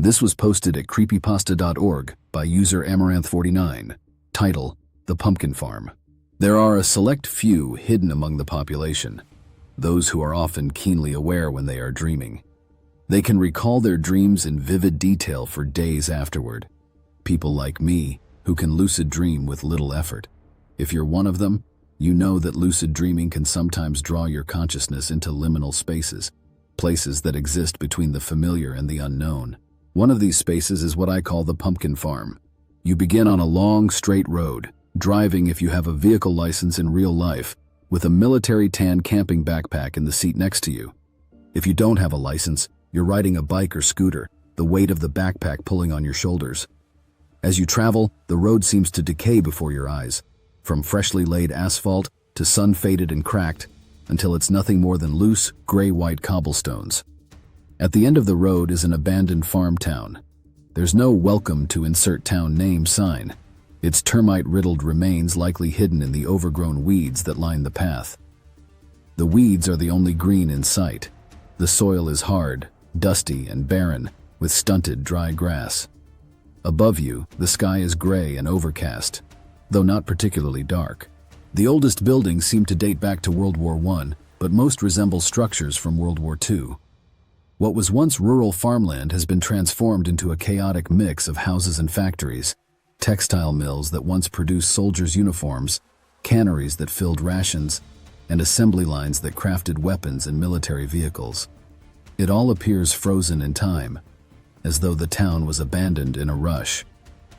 This was posted at creepypasta.org by user Amaranth49. Title: The Pumpkin Farm. There are a select few hidden among the population, those who are often keenly aware when they are dreaming. They can recall their dreams in vivid detail for days afterward. People like me, who can lucid dream with little effort. If you're one of them, you know that lucid dreaming can sometimes draw your consciousness into liminal spaces, places that exist between the familiar and the unknown. One of these spaces is what I call the pumpkin farm. You begin on a long, straight road, driving if you have a vehicle license in real life, with a military tan camping backpack in the seat next to you. If you don't have a license, you're riding a bike or scooter, the weight of the backpack pulling on your shoulders. As you travel, the road seems to decay before your eyes, from freshly laid asphalt to sun-faded and cracked, until it's nothing more than loose, gray-white cobblestones. At the end of the road is an abandoned farm town. There's no "Welcome to Insert Town Name" sign. Its termite-riddled remains likely hidden in the overgrown weeds that line the path. The weeds are the only green in sight. The soil is hard, dusty, and barren, with stunted, dry grass. Above you, the sky is gray and overcast, though not particularly dark. The oldest buildings seem to date back to World War I, but most resemble structures from World War II. What was once rural farmland has been transformed into a chaotic mix of houses and factories, textile mills that once produced soldiers' uniforms, canneries that filled rations, and assembly lines that crafted weapons and military vehicles. It all appears frozen in time, as though the town was abandoned in a rush.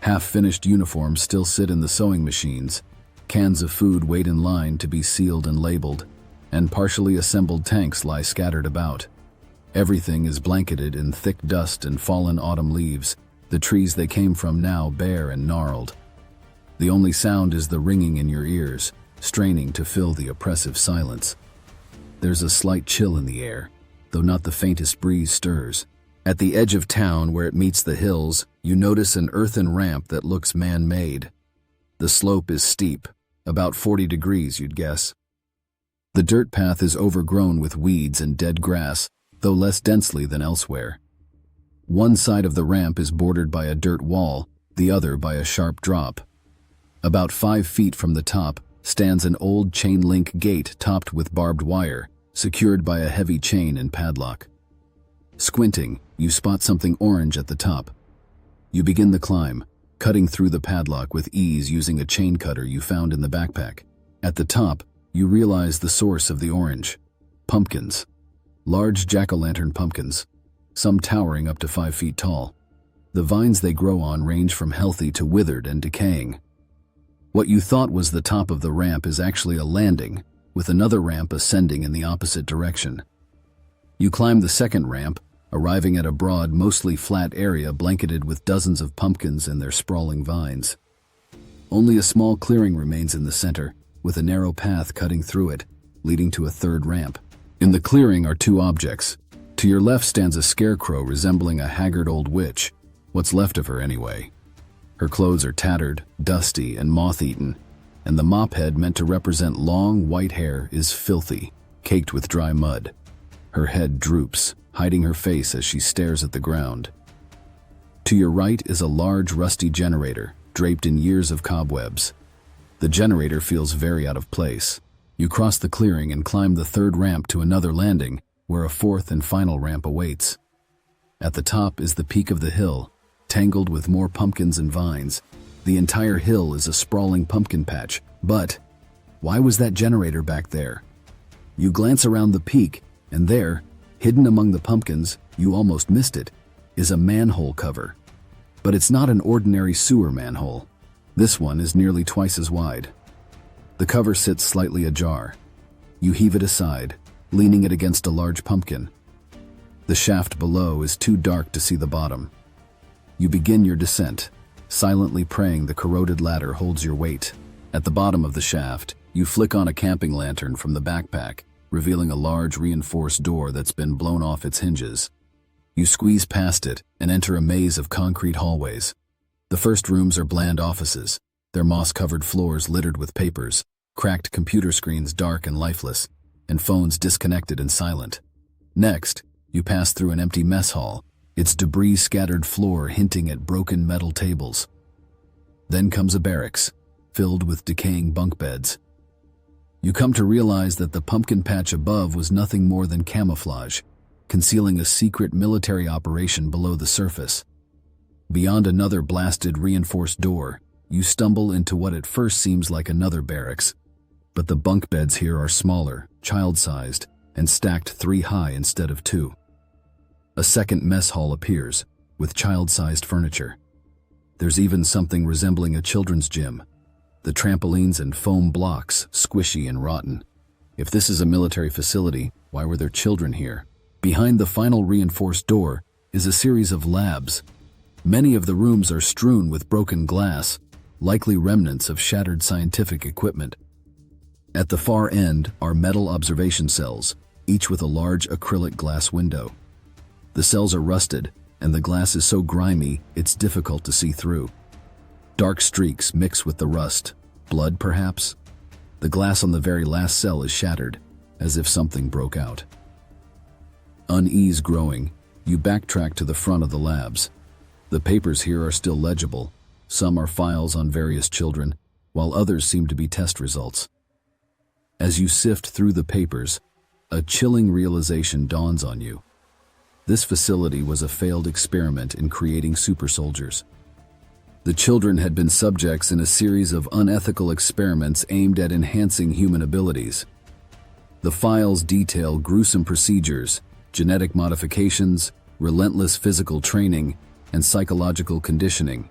Half-finished uniforms still sit in the sewing machines, cans of food wait in line to be sealed and labeled, and partially assembled tanks lie scattered about. Everything is blanketed in thick dust and fallen autumn leaves, the trees they came from now bare and gnarled. The only sound is the ringing in your ears, straining to fill the oppressive silence. There's a slight chill in the air, though not the faintest breeze stirs. At the edge of town, where it meets the hills, you notice an earthen ramp that looks man-made. The slope is steep, about 40 degrees, you'd guess. The dirt path is overgrown with weeds and dead grass, though less densely than elsewhere. One side of the ramp is bordered by a dirt wall, the other by a sharp drop. About 5 feet from the top stands an old chain-link gate topped with barbed wire, secured by a heavy chain and padlock. Squinting, you spot something orange at the top. You begin the climb, cutting through the padlock with ease using a chain cutter you found in the backpack. At the top, you realize the source of the orange: pumpkins. Large jack-o'-lantern pumpkins, some towering up to 5 feet tall. The vines they grow on range from healthy to withered and decaying. What you thought was the top of the ramp is actually a landing, with another ramp ascending in the opposite direction. You climb the second ramp, arriving at a broad, mostly flat area blanketed with dozens of pumpkins and their sprawling vines. Only a small clearing remains in the center, with a narrow path cutting through it, leading to a third ramp. In the clearing are 2 objects. To your left stands a scarecrow resembling a haggard old witch, what's left of her anyway. Her clothes are tattered, dusty, and moth-eaten, and the mop head meant to represent long, white hair is filthy, caked with dry mud. Her head droops, hiding her face as she stares at the ground. To your right is a large, rusty generator, draped in years of cobwebs. The generator feels very out of place. You cross the clearing and climb the third ramp to another landing, where a fourth and final ramp awaits. At the top is the peak of the hill, tangled with more pumpkins and vines. The entire hill is a sprawling pumpkin patch, but why was that generator back there? You glance around the peak, and there, hidden among the pumpkins, you almost missed it, is a manhole cover. But it's not an ordinary sewer manhole. This one is nearly twice as wide. The cover sits slightly ajar. You heave it aside, leaning it against a large pumpkin. The shaft below is too dark to see the bottom. You begin your descent, silently praying the corroded ladder holds your weight. At the bottom of the shaft, you flick on a camping lantern from the backpack, revealing a large reinforced door that's been blown off its hinges. You squeeze past it and enter a maze of concrete hallways. The first rooms are bland offices, their moss-covered floors littered with papers, cracked computer screens dark and lifeless, and phones disconnected and silent. Next, you pass through an empty mess hall, its debris-scattered floor hinting at broken metal tables. Then comes a barracks, filled with decaying bunk beds. You come to realize that the pumpkin patch above was nothing more than camouflage, concealing a secret military operation below the surface. Beyond another blasted reinforced door, you stumble into what at first seems like another barracks, but the bunk beds here are smaller, child-sized, and stacked 3 high instead of 2. A second mess hall appears, with child-sized furniture. There's even something resembling a children's gym. The trampolines and foam blocks, squishy and rotten. If this is a military facility, why were there children here? Behind the final reinforced door is a series of labs. Many of the rooms are strewn with broken glass, likely remnants of shattered scientific equipment. At the far end are metal observation cells, each with a large acrylic glass window. The cells are rusted, and the glass is so grimy it's difficult to see through. Dark streaks mix with the rust. Blood, perhaps? The glass on the very last cell is shattered, as if something broke out. Unease growing, you backtrack to the front of the labs. The papers here are still legible. Some are files on various children, while others seem to be test results. As you sift through the papers, a chilling realization dawns on you. This facility was a failed experiment in creating super soldiers. The children had been subjects in a series of unethical experiments aimed at enhancing human abilities. The files detail gruesome procedures, genetic modifications, relentless physical training, and psychological conditioning.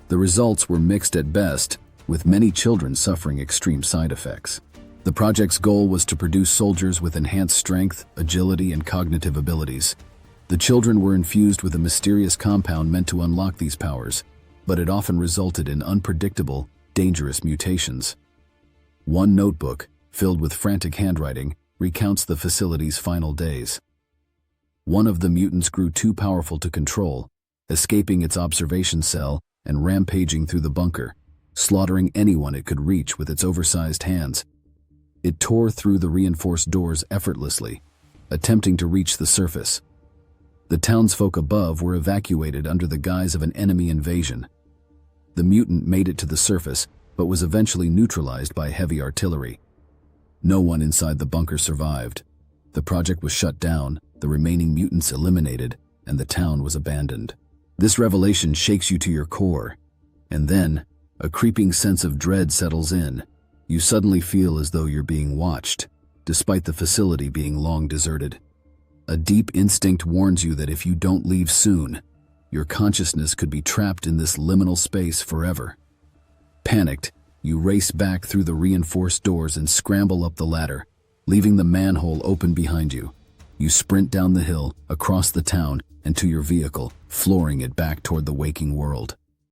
The results were mixed at best, with many children suffering extreme side effects. The project's goal was to produce soldiers with enhanced strength, agility, and cognitive abilities. The children were infused with a mysterious compound meant to unlock these powers, but it often resulted in unpredictable, dangerous mutations. One notebook, filled with frantic handwriting, recounts the facility's final days. One of the mutants grew too powerful to control, escaping its observation cell and rampaging through the bunker, slaughtering anyone it could reach with its oversized hands. It tore through the reinforced doors effortlessly, attempting to reach the surface. The townsfolk above were evacuated under the guise of an enemy invasion. The mutant made it to the surface, but was eventually neutralized by heavy artillery. No one inside the bunker survived. The project was shut down, the remaining mutants eliminated, and the town was abandoned. This revelation shakes you to your core, and then a creeping sense of dread settles in. You suddenly feel as though you're being watched, despite the facility being long deserted. A deep instinct warns you that if you don't leave soon, your consciousness could be trapped in this liminal space forever. Panicked, you race back through the reinforced doors and scramble up the ladder, leaving the manhole open behind you. You sprint down the hill, across the town, and to your vehicle, flooring it back toward the waking world.